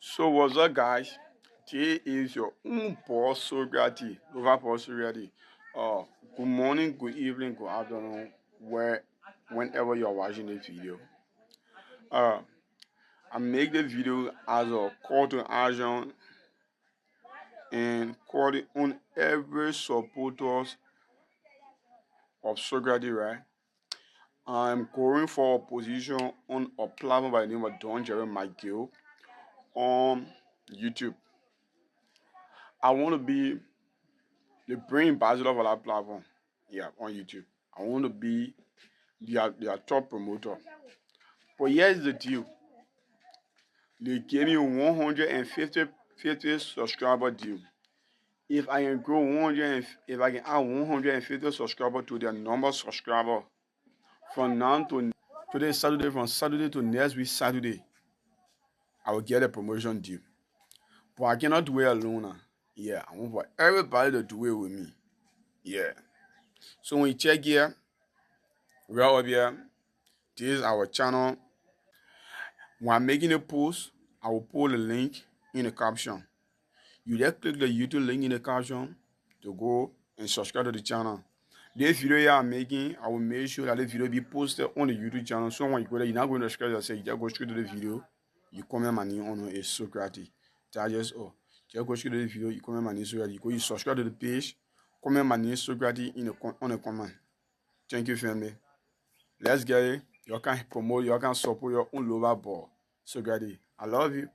So what's up, guys? Today is your own boss Socrates, Lover boss Socrates. Uh, Good morning, good evening, good afternoon, whenever you're watching this video. Uh, I make the video as a call to action and calling on every supporters of Socrates, right? I'm going for a position on a platform by the name of Don Jerry McGill on YouTube. I want to be the brain ambassador for that platform. Yeah, on YouTube. I want to be their top promoter. But here's the deal. They gave me 150 subscriber deal. If I can grow 100, if I can add 150 subscribers to their number of subscribers from now to today Saturday, from Saturday to next week Saturday, I will get a promotion deal. But I cannot do it alone now. Yeah, I want for everybody to do it with me. Yeah. So when you check here, right up here, this is our channel. When I'm making a post, I will put a link in the caption. You just click the YouTube link in the caption to go and subscribe to the channel. This video here I'm making, I will make sure that the video be posted on the YouTube channel. So when you go there, you're not going to subscribe yourself. You just go straight to the video. You comment my name on it. It's Socrates. That's just all. Just go straight to the video. You comment my name Socrates. You subscribe to the page. Comment my name Socrates on the comment. Thank you, family. Let's get it. You can promote, you can support your own lover ball. Socrates, I love you.